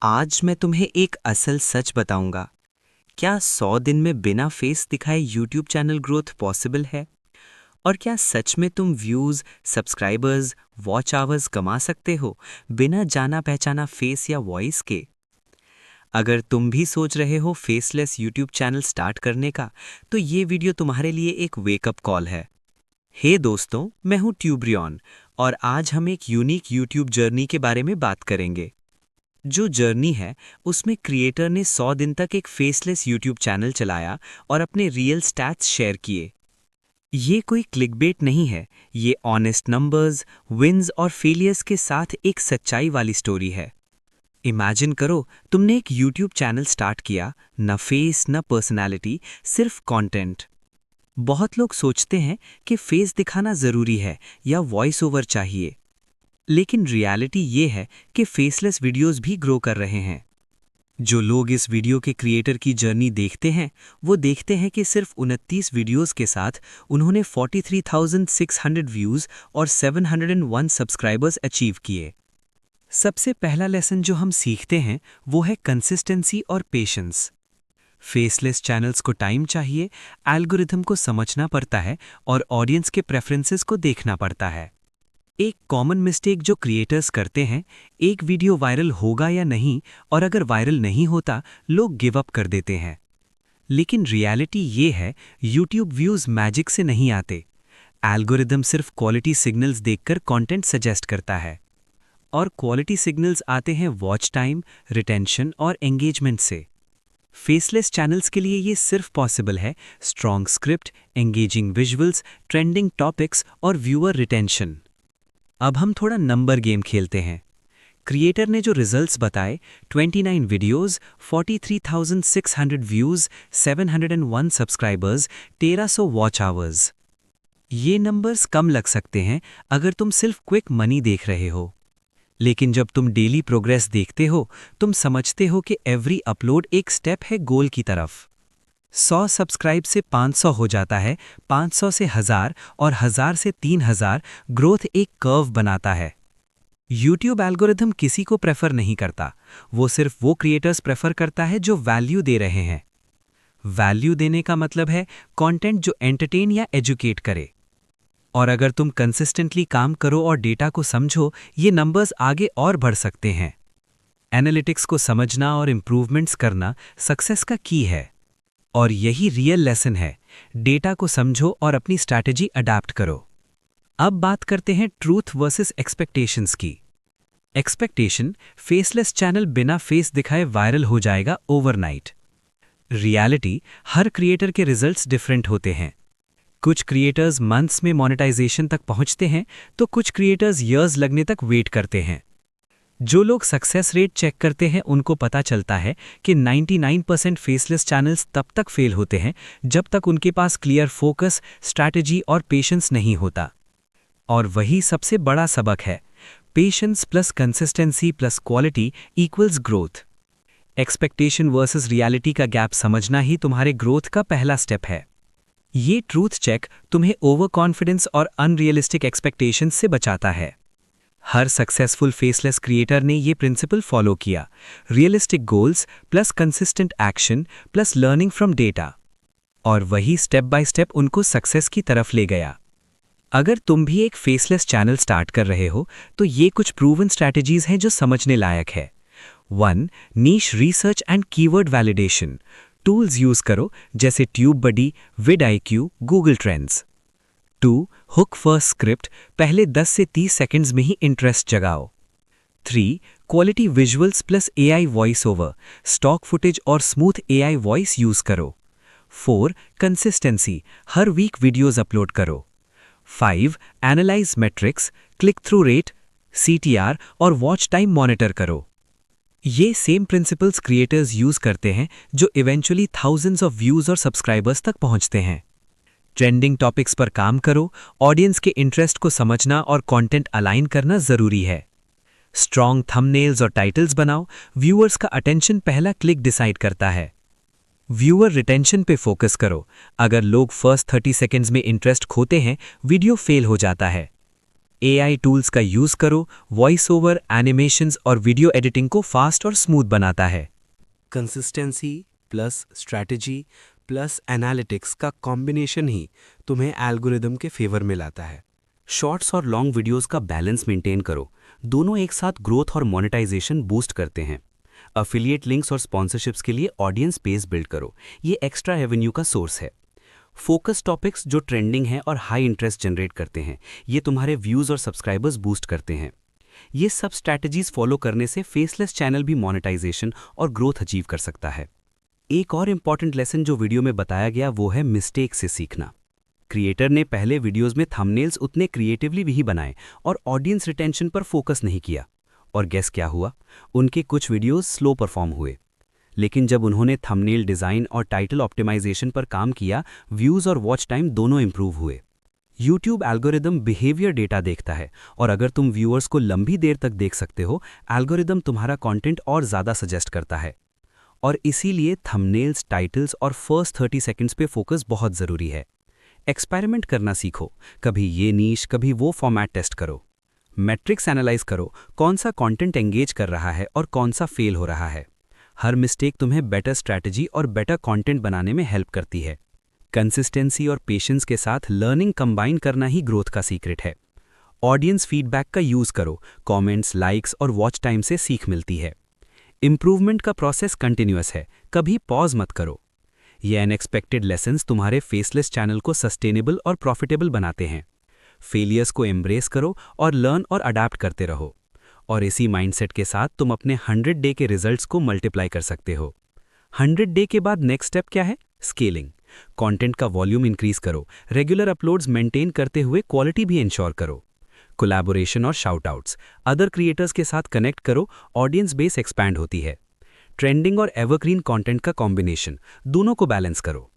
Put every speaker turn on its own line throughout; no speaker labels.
आज मैं तुम्हें एक असल सच बताऊंगा। क्या 100 दिन में बिना फेस दिखाए यूट्यूब चैनल ग्रोथ पॉसिबल है? और क्या सच में तुम व्यूज, सब्सक्राइबर्स, वॉच आवर्स कमा सकते हो बिना जाना पहचाना फेस या वॉइस के? अगर तुम भी सोच रहे हो फेसलेस यूट्यूब चैनल स्टार्ट करने का, तो ये वीडियो तुम्हारे लिए एक वेकअप कॉल है। हे दोस्तों, मैं हूं ट्यूब्रियन और आज हम एक यूनिक यूट्यूब जर्नी के बारे में बात करेंगे। जो जर्नी है उसमें क्रिएटर ने 100 दिन तक एक फेसलेस यूट्यूब चैनल चलाया और अपने रियल स्टैट्स शेयर किए। ये कोई क्लिकबेट नहीं है, ये ऑनेस्ट नंबर्स, विन्स और फेलियर्स के साथ एक सच्चाई वाली स्टोरी है। इमेजिन करो, तुमने एक यूट्यूब चैनल स्टार्ट किया, न फेस न पर्सनैलिटी, सिर्फ कंटेंट। बहुत लोग सोचते हैं कि फेस दिखाना ज़रूरी है या वॉइस ओवर चाहिए, लेकिन रियलिटी ये है कि फेसलेस वीडियोस भी ग्रो कर रहे हैं। जो लोग इस वीडियो के क्रिएटर की जर्नी देखते हैं, वो देखते हैं कि सिर्फ 29 वीडियोस के साथ उन्होंने 43,600 व्यूज़ और 701 सब्सक्राइबर्स अचीव किए। सबसे पहला लेसन जो हम सीखते हैं वो है कंसिस्टेंसी और पेशेंस। फेसलेस चैनल्स को टाइम चाहिए, एल्गोरिथम को समझना पड़ता है और ऑडियंस के प्रेफरेंसेस को देखना पड़ता है। एक कॉमन मिस्टेक जो क्रिएटर्स करते हैं, एक वीडियो वायरल होगा या नहीं, और अगर वायरल नहीं होता लोग गिव अप कर देते हैं। लेकिन रियलिटी ये है, यूट्यूब व्यूज़ मैजिक से नहीं आते। एल्गोरिदम सिर्फ क्वालिटी सिग्नल्स देखकर कंटेंट सजेस्ट करता है, और क्वालिटी सिग्नल्स आते हैं वॉच टाइम, रिटेंशन और एंगेजमेंट से। फेसलेस चैनल्स के लिए ये सिर्फ पॉसिबल है strong script, engaging visuals, trending topics और व्यूअर रिटेंशन। अब हम थोड़ा नंबर गेम खेलते हैं। क्रिएटर ने जो रिजल्ट्स बताए, 29 videos, 43,600 views, 701 subscribers, 1300 watch hours. ये नंबर्स कम लग सकते हैं अगर तुम सिर्फ क्विक मनी देख रहे हो, लेकिन जब तुम डेली प्रोग्रेस देखते हो, तुम समझते हो कि एवरी अपलोड एक स्टेप है गोल की तरफ। 100 सब्सक्राइब से 500 हो जाता है, 500 से 1000 और 1000 से 3000। ग्रोथ एक कर्व बनाता है। यूट्यूब एल्गोरिथम किसी को प्रेफर नहीं करता, वो सिर्फ वो क्रिएटर्स प्रेफर करता है जो वैल्यू दे रहे हैं। वैल्यू देने का मतलब है कंटेंट जो एंटरटेन या एजुकेट करे। और अगर तुम कंसिस्टेंटली काम करो और डेटा को समझो, ये नंबर्स आगे और बढ़ सकते हैं। एनालिटिक्स को समझना और इंप्रूवमेंट्स करना सक्सेस का की है। और यही रियल लेसन है, डेटा को समझो और अपनी स्ट्रैटेजी अडैप्ट करो। अब बात करते हैं ट्रूथ वर्सेस एक्सपेक्टेशंस की। एक्सपेक्टेशन, फेसलेस चैनल बिना फेस दिखाए वायरल हो जाएगा ओवरनाइट। रियलिटी, हर क्रिएटर के रिजल्ट्स डिफरेंट होते हैं। कुछ क्रिएटर्स मंथ्स में मोनेटाइजेशन तक पहुंचते हैं, तो कुछ क्रिएटर्स ईयर्स लगने तक वेट करते हैं। जो लोग सक्सेस रेट चेक करते हैं उनको पता चलता है कि 99% फेसलेस चैनल्स तब तक फेल होते हैं जब तक उनके पास क्लियर फोकस, स्ट्रैटेजी और पेशेंस नहीं होता। और वही सबसे बड़ा सबक है, patience plus consistency plus quality equals growth. Expectation versus reality का गैप समझना ही तुम्हारे ग्रोथ का पहला स्टेप है। ये ट्रूथ चेक तुम्हें ओवर कॉन्फिडेंस और अनरियलिस्टिक एक्सपेक्टेशंस से बचाता है। हर सक्सेसफुल फेसलेस क्रिएटर ने ये प्रिंसिपल फॉलो किया, realistic goals plus consistent action plus learning from data, और वही स्टेप बाय स्टेप उनको सक्सेस की तरफ ले गया। अगर तुम भी एक फेसलेस चैनल स्टार्ट कर रहे हो, तो ये कुछ प्रूवन स्ट्रैटेजीज हैं जो समझने लायक है। 1. Niche research and keyword validation. Tools use करो जैसे TubeBuddy, vidIQ, Google trends. 2. Hook first script, पहले 10 से 30 सेकंड्स में ही इंटरेस्ट जगाओ। 3. Quality visuals plus AI voice over, stock footage और स्मूथ एआई वॉइस यूज करो। 4. कंसिस्टेंसी, हर वीक वीडियोज अपलोड करो। 5. Analyse matrix, click through rate, CTR और watch time monitor करो। ये सेम प्रिंसिपल्स क्रिएटर्स यूज करते हैं जो इवेंचुअली थाउजेंड्स ऑफ व्यूज और सब्सक्राइबर्स तक पहुंचते हैं। ट्रेंडिंग टॉपिक्स पर काम करो, ऑडियंस के इंटरेस्ट को समझना और कंटेंट अलाइन करना जरूरी है। स्ट्रॉन्ग थंबनेल्स और टाइटल्स बनाओ, व्यूअर्स का अटेंशन पहला क्लिक डिसाइड करता है। व्यूअर रिटेंशन पे फोकस करो, अगर लोग फर्स्ट 30 सेकंड्स में इंटरेस्ट खोते हैं, वीडियो फेल हो जाता है। AI टूल्स का यूज करो, वॉइस ओवर, एनिमेशंस और वीडियो एडिटिंग को फास्ट और स्मूथ बनाता है।
Consistency plus strategy plus analytics का कॉम्बिनेशन ही तुम्हें एल्गोरिदम के फेवर में लाता है।
शॉर्ट्स और लॉन्ग वीडियोस का बैलेंस मेंटेन करो, दोनों एक साथ ग्रोथ और मोनेटाइजेशन बूस्ट करते हैं। अफिलिएट लिंक्स और स्पॉन्सरशिप्स के लिए ऑडियंस बेस बिल्ड करो, ये एक्स्ट्रा रेवेन्यू का सोर्स है। फोकस टॉपिक्स जो ट्रेंडिंग हैं और हाई इंटरेस्ट जनरेट करते हैं, ये तुम्हारे व्यूज और सब्सक्राइबर्स बूस्ट करते हैं। ये सब स्ट्रैटेजीज फॉलो करने से फेसलेस चैनल भी मोनेटाइजेशन और ग्रोथ अचीव कर सकता है। एक और इंपॉर्टेंट लेसन जो वीडियो में बताया गया वो है मिस्टेक से सीखना। क्रिएटर ने पहले वीडियोस में थंबनेल्स उतने क्रिएटिवली भी बनाए और ऑडियंस रिटेंशन पर फोकस नहीं किया। और गेस क्या हुआ? उनके कुछ वीडियोस स्लो परफॉर्म हुए। लेकिन जब उन्होंने थंबनेल डिज़ाइन और टाइटल ऑप्टिमाइजेशन पर काम किया, व्यूज़ और वॉच टाइम दोनों इंप्रूव हुए। यूट्यूब एल्गोरिदम बिहेवियर डेटा देखता है और अगर तुम व्यूअर्स को लंबी देर तक देख सकते हो, एल्गोरिदम तुम्हारा कंटेंट और ज़्यादा सजेस्ट करता है। और इसीलिए थंबनेल्स, टाइटल्स और फर्स्ट 30 सेकंड्स पे फोकस बहुत ज़रूरी है। एक्सपेरिमेंट करना सीखो, कभी ये नीश, कभी वो फॉर्मेट टेस्ट करो। मैट्रिक्स एनालाइज करो, कौन सा कंटेंट एंगेज कर रहा है और कौन सा फेल हो रहा है। हर मिस्टेक तुम्हें बेटर स्ट्रैटेजी और बेटर कंटेंट बनाने में हेल्प करती है। कंसिस्टेंसी और पेशेंस के साथ लर्निंग कंबाइन करना ही ग्रोथ का सीक्रेट है। ऑडियंस फीडबैक का यूज़ करो, कमेंट्स, लाइक्स और वॉच टाइम से सीख मिलती है। इंप्रूवमेंट का प्रोसेस कंटिन्यूअस है, कभी पॉज मत करो। ये अनएक्सपेक्टेड लेसन्स तुम्हारे फेसलेस चैनल को सस्टेनेबल और प्रॉफिटेबल बनाते हैं। फेलियर्स को एम्ब्रेस करो और लर्न और अडैप्ट करते रहो। और इसी माइंडसेट के साथ तुम अपने 100 डे के रिजल्ट्स को मल्टीप्लाई कर सकते हो। 100 डे के बाद नेक्स्ट स्टेप क्या है? स्केलिंग। कंटेंट का वॉल्यूम इंक्रीज करो, रेगुलर अपलोड्स मेंटेन करते हुए क्वालिटी भी इंश्योर करो। कोलैबोरेशन और शाउट आउट्स, अदर क्रिएटर्स के साथ कनेक्ट करो, ऑडियंस बेस एक्सपैंड होती है। ट्रेंडिंग और एवरग्रीन कंटेंट का कॉम्बिनेशन, दोनों को बैलेंस करो।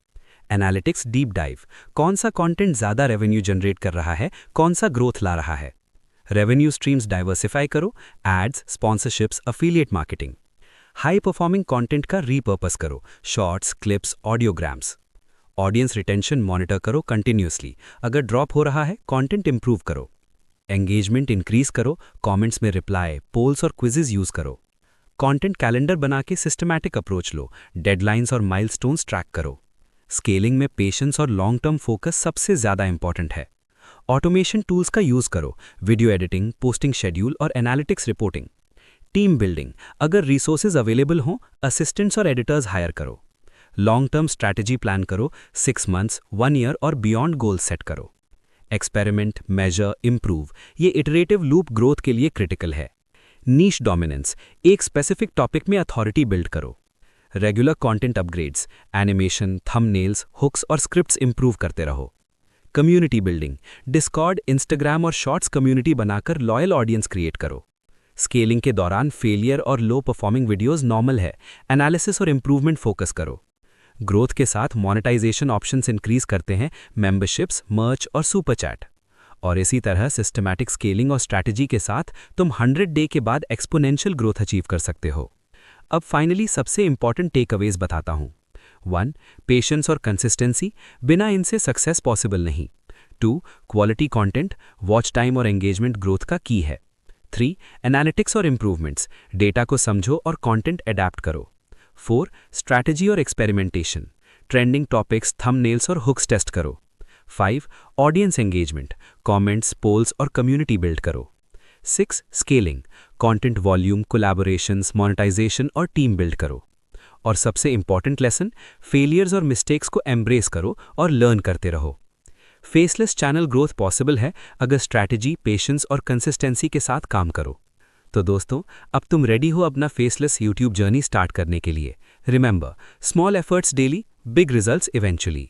एनालिटिक्स डीप डाइव, कौन सा कंटेंट ज़्यादा रेवेन्यू जनरेट कर रहा है, कौन सा ग्रोथ ला रहा है। रेवेन्यू स्ट्रीम्स डाइवर्सिफाई करो, ads, sponsorships, affiliate marketing. High performing content का रीपर्पस करो, shorts, clips, audiograms. Audience retention monitor करो कंटिन्यूअसली, अगर ड्रॉप हो रहा है कंटेंट इंप्रूव करो। एंगेजमेंट इंक्रीज करो, कमेंट्स में रिप्लाई, पोल्स और क्विजेज यूज करो। कंटेंट कैलेंडर बना के सिस्टमैटिक अप्रोच लो, डेडलाइंस और माइलस्टोन्स ट्रैक करो। स्केलिंग में पेशेंस और लॉन्ग टर्म फोकस सबसे ज़्यादा इंपॉर्टेंट है। ऑटोमेशन टूल्स का यूज़ करो, वीडियो एडिटिंग, पोस्टिंग शेड्यूल और एनालिटिक्स रिपोर्टिंग। टीम बिल्डिंग, अगर रिसोर्सेज अवेलेबल हों, असिस्टेंट्स और एडिटर्स हायर करो। लॉन्ग टर्म स्ट्रैटेजी प्लान करो, 6 मंथ्स, 1 ईयर और बियॉन्ड गोल्स सेट करो। एक्सपेरिमेंट, मेजर, इम्प्रूव, ये इटरेटिव लूप ग्रोथ के लिए क्रिटिकल है। नीश डोमिनेंस, एक स्पेसिफिक टॉपिक में अथॉरिटी बिल्ड करो। Regular content upgrades, animation, thumbnails, hooks और स्क्रिप्ट्स इंप्रूव करते रहो। कम्युनिटी बिल्डिंग, डिस्कॉर्ड, इंस्टाग्राम और शॉर्ट्स कम्युनिटी बनाकर लॉयल ऑडियंस क्रिएट करो। स्केलिंग के दौरान फेलियर और लो परफॉर्मिंग वीडियोस नॉर्मल है, एनालिसिस और इंप्रूवमेंट फोकस करो। ग्रोथ के साथ मोनेटाइजेशन ऑप्शंस इंक्रीज करते हैं, मेंबरशिप्स, मर्च और सुपर चैट। और इसी तरह सिस्टमैटिक स्केलिंग और स्ट्रैटेजी के साथ तुम 100 डे के बाद एक्सपोनेंशियल ग्रोथ अचीव कर सकते हो। अब फाइनली सबसे इंपॉर्टेंट टेकअवेज बताता हूँ। 1. पेशेंस और कंसिस्टेंसी, बिना इनसे सक्सेस पॉसिबल नहीं। 2. क्वालिटी कंटेंट, वॉच टाइम और एंगेजमेंट ग्रोथ का की है। 3. एनालिटिक्स और इंप्रूवमेंट्स, डेटा को समझो और कंटेंट अडैप्ट करो। 4. स्ट्रैटेजी और एक्सपेरिमेंटेशन, ट्रेंडिंग टॉपिक्स, थंबनेल्स और हुक्स टेस्ट करो। 5. ऑडियंस एंगेजमेंट, कमेंट्स, पोल्स और कम्युनिटी बिल्ड करो। 6. Scaling, content volume, collaborations, monetization और टीम बिल्ड करो। और सबसे इंपॉर्टेंट लेसन, फेलियर्स और मिस्टेक्स को एम्ब्रेस करो और लर्न करते रहो। फेसलेस चैनल ग्रोथ पॉसिबल है अगर स्ट्रैटेजी, पेशेंस और कंसिस्टेंसी के साथ काम करो। तो दोस्तों, अब तुम रेडी हो अपना फेसलेस यूट्यूब जर्नी स्टार्ट करने के लिए। Remember, small efforts daily, big results eventually.